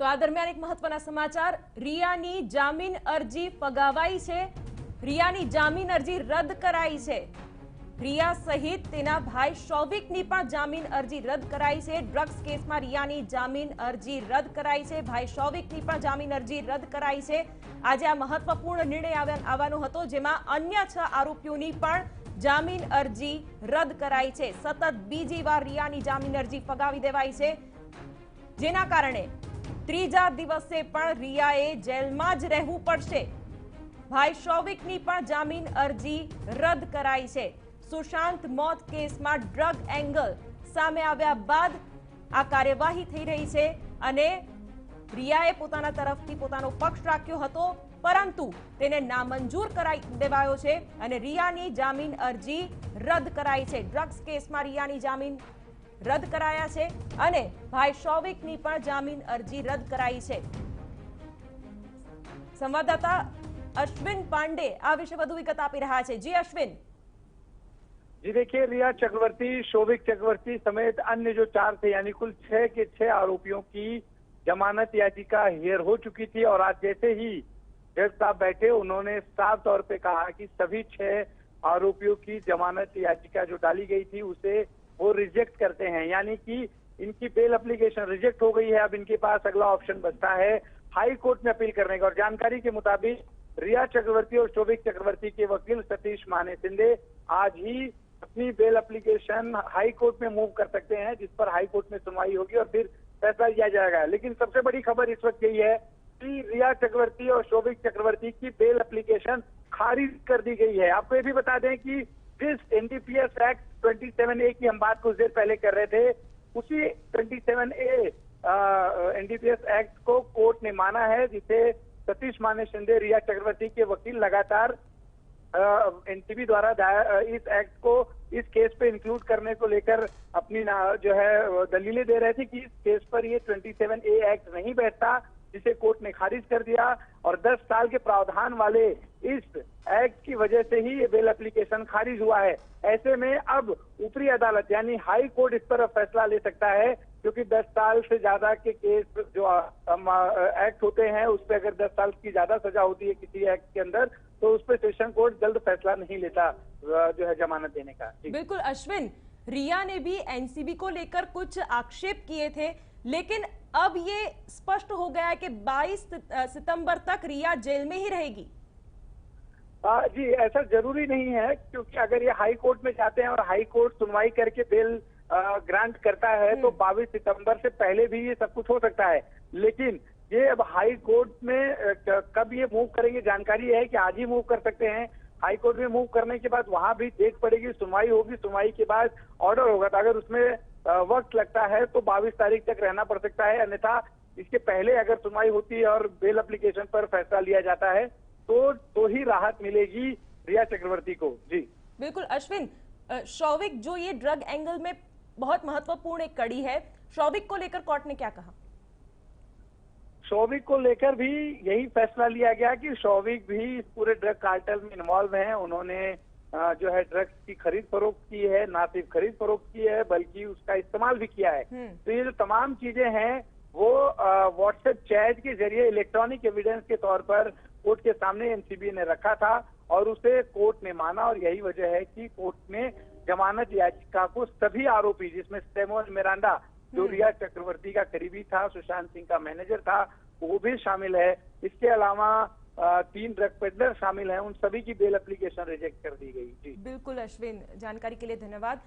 તો આ દરમિયાન એક મહત્વના સમાચાર, રિયાની જામીન અરજી ફગાવાઈ છે। રિયાની જામીન અરજી રદ કરાઈ છે। રિયા સહિત તેના ભાઈ શૌવિકની પણ જામીન અરજી રદ કરાઈ છે। ડ્રગ્સ કેસમાં રિયાની જામીન અરજી રદ કરાઈ છે, ભાઈ શૌવિકની પણ જામીન અરજી રદ કરાઈ છે। આજે આ મહત્વપૂર્ણ નિર્ણય આવવાનો હતો, જેમાં અન્ય 6 આરોપીઓની પણ જામીન અરજી રદ કરાઈ છે। સતત બીજી વાર રિયાની જામીન અરજી ફગાવી દેવાઈ છે, જેના કારણે ત્રીજા દિવસે પણ રિયાએ જેલમાં જ રહેવું પડશે। ભાઈ શૌવિકની પણ જામીન અરજી રદ કરાઈ છે। સુશાંત મોત કેસમાં ડ્રગ એંગલ સામે આવ્યા બાદ આ કાર્યવાહી થઈ રહી છે અને રિયાએ પોતાના તરફથી પોતાનો પક્ષ રાખ્યો હતો, પરંતુ તેને નામંજૂર કરાઈ દેવાયો છે અને રિયાની જામીન અરજી રદ કરાઈ છે। ડ્રગ્સ કેસમાં રિયાની જામીન રદ કરાયા છે અને ભાઈ શૌવિકની પણ જામીન અરજી રદ કરાઈ છે। સંવાદદાતા अश्विन पांडे आ विषय વધુ વિગત આપી રહ્યા છે। जी अश्विन। जी देखिए, रिया चक्रवर्ती, शौविक चक्रवर्ती समेत अन्य जो 4 थे, यानी कुल 6 के 6 आरोपियों की जमानत याचिका हियर हो चुकी थी और आज जैसे ही जज साहब बैठे, उन्होंने साफ तौर पे कहा कि सभी 6 आरोपियों की जमानत याचिका जो डाली गई थी उसे वो रिजेक्ट करते हैं, यानी कि इनकी बेल एप्लीकेशन रिजेक्ट हो गई है। अब इनके पास अगला ऑप्शन बचता है हाई कोर्ट में अपील करने का। और जानकारी के मुताबिक रिया चक्रवर्ती और शौविक चक्रवर्ती के वकील सतीश माने शिंदे आज ही अपनी बेल एप्लीकेशन हाई कोर्ट में मूव कर सकते हैं, जिस पर हाई कोर्ट में सुनवाई होगी और फिर फैसला लिया जाएगा। लेकिन सबसे बड़ी खबर इस वक्त यही है कि रिया चक्रवर्ती और शौविक चक्रवर्ती की बेल एप्लीकेशन खारिज कर दी गई है। आपको ये भी बता दें कि जिस एनडीपीएस एक्ट 27A की हम बात कुछ देर पहले कर रहे थे, उसी 27A एनडीपीएस एक्ट को कोर्ट ने माना है, जिसे सतीश माने शिंदे, रिया चक्रवर्ती के वकील, लगातार एनसीबी द्वारा इस एक्ट को इस केस पे इंक्लूड करने को लेकर अपनी जो है दलीलें दे रहे थे कि इस केस पर ये 27A एक्ट नहीं बैठता, जिसे कोर्ट ने खारिज कर दिया। और 10 साल के प्रावधान वाले इस एक्ट की वजह से ही ये बेल एप्लीकेशन खारिज हुआ है। ऐसे में अब ऊपरी अदालत यानी हाई कोर्ट इस पर फैसला ले सकता है, क्योंकि 10 साल से ज्यादा के केस जो एक्ट होते हैं, उस पर अगर 10 साल की ज्यादा सजा होती है किसी एक्ट के अंदर, तो उस पर सेशन कोर्ट जल्द फैसला नहीं लेता जो है जमानत देने का। बिल्कुल अश्विन, रिया ने भी एनसीबी को लेकर कुछ आक्षेप किए थे, लेकिन अब ये स्पष्ट हो गया है कि 22 सितंबर तक रिया जेल में ही रहेगी। जी, ऐसा जरूरी नहीं है, क्योंकि अगर ये हाई कोर्ट में जाते हैं और हाई कोर्ट सुनवाई करके बेल ग्रांट करता है, तो 22 सितंबर से पहले भी ये सब कुछ हो सकता है। लेकिन ये अब हाई कोर्ट में कब ये मूव करेंगे, जानकारी है कि आज ही मूव कर सकते हैं। हाई कोर्ट में मूव करने के बाद वहां भी डेट पड़ेगी, सुनवाई होगी, सुनवाई के बाद ऑर्डर होगा। तो अगर उसमें वक्त लगता है तो 22 तारीख तक रहना पड़ सकता है, अन्यथा इसके पहले अगर सुनवाई होती है और बेल एप्लीकेशन पर फैसला लिया जाता है तो ही राहत मिलेगी रिया चक्रवर्ती को। जी बिल्कुल अश्विन, शौविक जो ये ड्रग एंगल में बहुत महत्वपूर्ण एक कड़ी है, शौविक को लेकर कोर्ट ने क्या कहा? शौविक को लेकर भी यही फैसला लिया गया कि शौविक भी इस पूरे ड्रग कार्टेल में इन्वॉल्व हैं। उन्होंने जो है ड्रग्स की खरीद फरोख्त की है, ना सिर्फ खरीद फरोख्त की है बल्कि उसका इस्तेमाल भी किया है। तो ये जो तमाम चीजें हैं वो व्हाट्सएप चैट के जरिए इलेक्ट्रॉनिक एविडेंस के तौर पर कोर्ट के सामने एनसीबी ने रखा था और उसे कोर्ट ने माना। और यही वजह है कि कोर्ट ने जमानत याचिका को सभी आरोपी, जिसमें सैमुअल मिरांडा जो रिया चक्रवर्ती का करीबी था, सुशांत सिंह का मैनेजर था, वो भी शामिल है। इसके अलावा 3 ड्रग पेडलर शामिल हैं, उन सभी की बेल एप्लीकेशन रिजेक्ट कर दी गई। जी बिल्कुल अश्विन, जानकारी के लिए धन्यवाद।